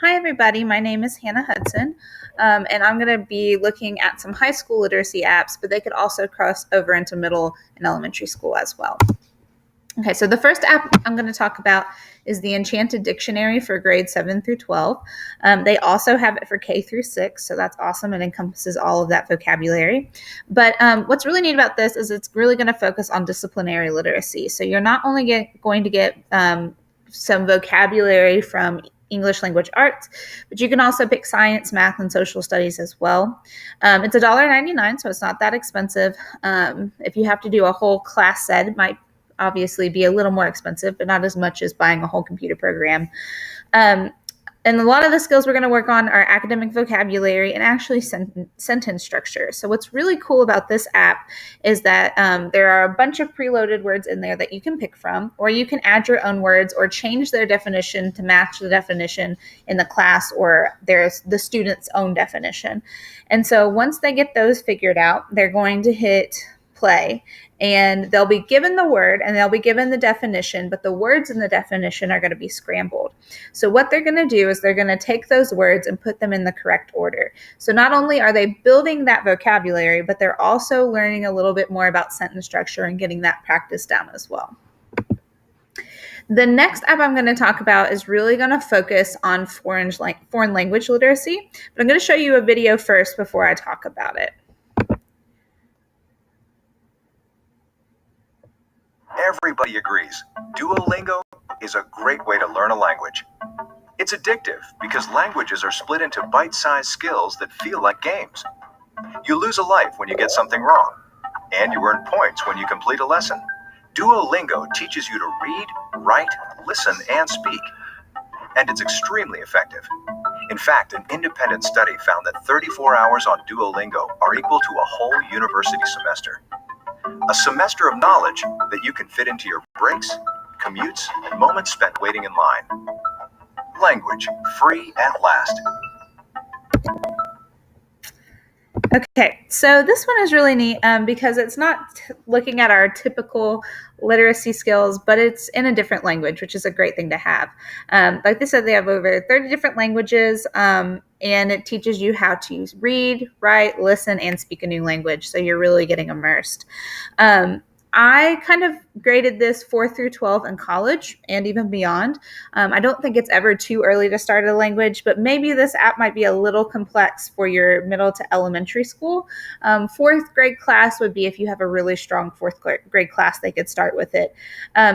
Hi, everybody. My name is Hannah Hudson, and I'm going to be looking at some high school literacy apps, but they could also cross over into middle and elementary school as well. Okay, so the first app I'm going to talk about is the Enchanted Dictionary for grades 7 through 12. They also have it for K through 6, so that's awesome. It encompasses all of that vocabulary. But what's really neat about this is it's really going to focus on disciplinary literacy. So you're not only going to get some vocabulary from English language arts, but you can also pick science, math, and social studies as well. It's $1.99, so it's not that expensive. If you have to do a whole class set, it might obviously be a little more expensive, but not as much as buying a whole computer program. And a lot of the skills we're going to work on are academic vocabulary and actually sentence structure. So what's really cool about this app is that there are a bunch of preloaded words in there that you can pick from, or you can add your own words or change their definition to match the definition in the class or there's the student's own definition. And so once they get those figured out, they're going to hit play and they'll be given the word and they'll be given the definition, but the words in the definition are going to be scrambled. So what they're going to do is they're going to take those words and put them in the correct order. So not only are they building that vocabulary, but they're also learning a little bit more about sentence structure and getting that practice down as well. The next app I'm going to talk about is really going to focus on foreign language literacy, but I'm going to show you a video first before I talk about it. Everybody agrees, Duolingo is a great way to learn a language. It's addictive because languages are split into bite-sized skills that feel like games. You lose a life when you get something wrong, and you earn points when you complete a lesson. Duolingo teaches you to read, write, listen, and speak, and it's extremely effective. In fact, an independent study found that 34 hours on Duolingo are equal to a whole university semester. A semester of knowledge that you can fit into your breaks, commutes, and moments spent waiting in line. Language, free at last. Okay, so this one is really neat because it's not looking at our typical literacy skills, but it's in a different language, which is a great thing to have. Like they said, they have over 30 different languages, and it teaches you how to read, write, listen, and speak a new language. So you're really getting immersed. I kind of graded this 4 through 12 in college and even beyond. I don't think it's ever too early to start a language, but maybe this app might be a little complex for your middle to elementary school. Fourth grade class would be if you have a really strong fourth grade class, they could start with it.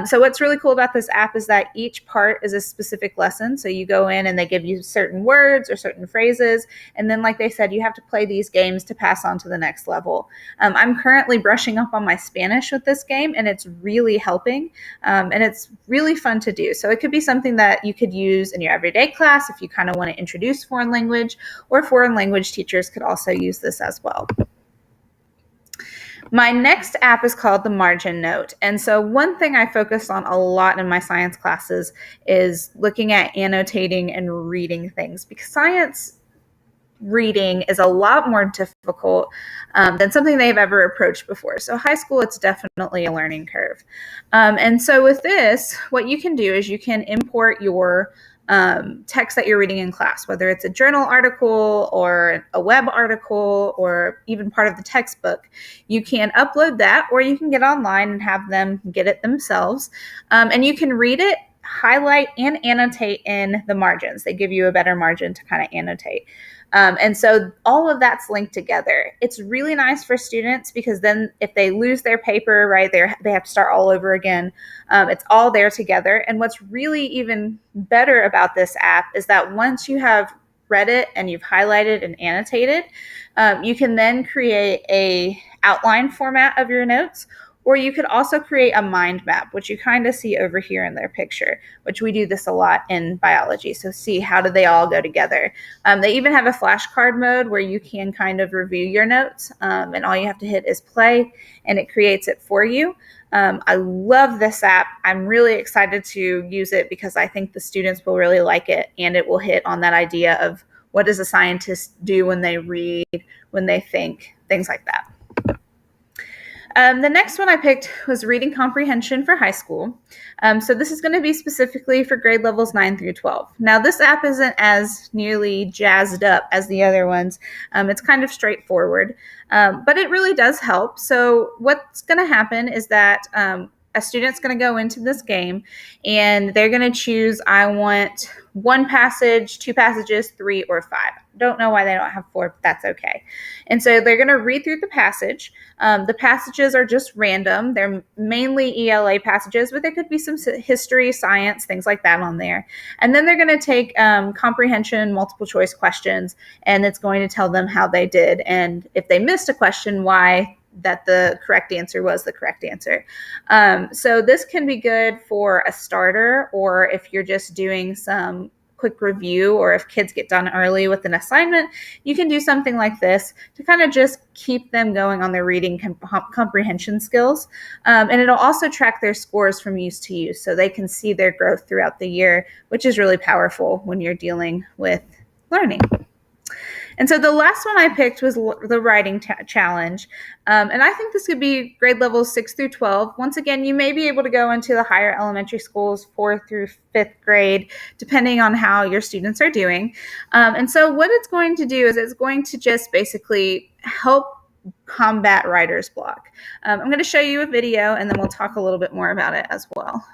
So what's really cool about this app is that each part is a specific lesson. So you go in and they give you certain words or certain phrases. And then, like they said, you have to play these games to pass on to the next level. I'm currently brushing up on my Spanish with this game, and it's really helping, and it's really fun to do. So it could be something that you could use in your everyday class if you kind of want to introduce foreign language, or foreign language teachers could also use this as well. My next app is called the Margin Note. And so one thing I focused on a lot in my science classes is looking at annotating and reading things, because science reading is a lot more difficult than something they've ever approached before. So high school, it's definitely a learning curve. And so with this, what you can do is you can import your text that you're reading in class, whether it's a journal article or a web article or even part of the textbook. You can upload that, or you can get online and have them get it themselves. And you can read it, highlight, and annotate in the margins. They give you a better margin to kind of annotate. And so all of that's linked together. It's really nice for students because then if they lose their paper, right, they have to start all over again. It's all there together. And what's really even better about this app is that once you have read it and you've highlighted and annotated, you can then create a outline format of your notes. Or you could also create a mind map, which you kind of see over here in their picture, which we do this a lot in biology. So see, how do they all go together? They even have a flashcard mode where you can kind of review your notes, and all you have to hit is play, and it creates it for you. I love this app. I'm really excited to use it because I think the students will really like it, and it will hit on that idea of what does a scientist do when they read, when they think, things like that. The next one I picked was reading comprehension for high school. So this is going to be specifically for grade levels 9 through 12. Now, this app isn't as nearly jazzed up as the other ones. It's kind of straightforward, but it really does help. So what's going to happen is that a student's going to go into this game and they're going to choose, I want one passage, two passages, three, or five. Don't know why they don't have four, but that's okay. And so they're going to read through the passage. The passages are just random. They're mainly ELA passages, but there could be some history, science, things like that on there. And then they're going to take comprehension, multiple choice questions, and it's going to tell them how they did. And if they missed a question, why that the correct answer was the correct answer. So this can be good for a starter, or if you're just doing some quick review, or if kids get done early with an assignment, you can do something like this to kind of just keep them going on their reading comprehension skills. And it'll also track their scores from use to use, so they can see their growth throughout the year, which is really powerful when you're dealing with learning. And so the last one I picked was the writing challenge. And I think this could be grade levels 6 through 12. Once again, you may be able to go into the higher elementary schools, 4th through 5th grade, depending on how your students are doing. And so what it's going to do is it's going to just basically help combat writer's block. I'm going to show you a video, and then we'll talk a little bit more about it as well.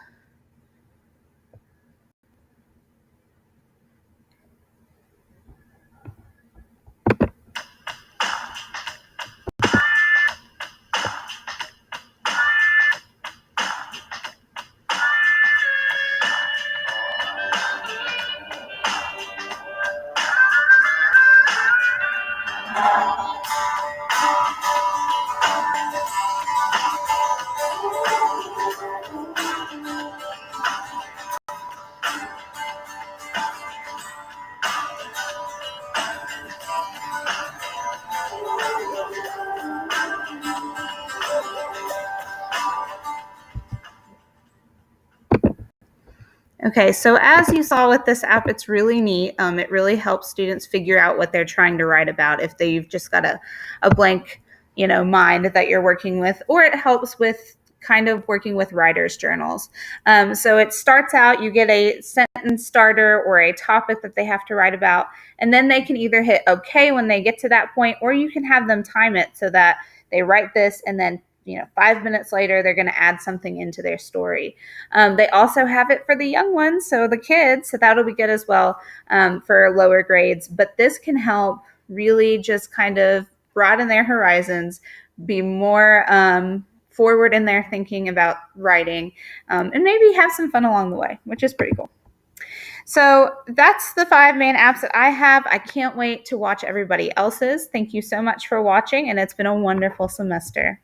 Okay, so as you saw with this app, it's really neat. It really helps students figure out what they're trying to write about if they've just got a blank, mind that you're working with, or it helps with kind of working with writer's journals. So it starts out, you get a sentence starter or a topic that they have to write about, and then they can either hit OK when they get to that point, or you can have them time it so that they write this and then 5 minutes later, they're going to add something into their story. They also have it for the young ones, so the kids, so that'll be good as well for lower grades. But this can help really just kind of broaden their horizons, be more forward in their thinking about writing, and maybe have some fun along the way, which is pretty cool. So that's the 5 main apps that I have. I can't wait to watch everybody else's. Thank you so much for watching, and it's been a wonderful semester.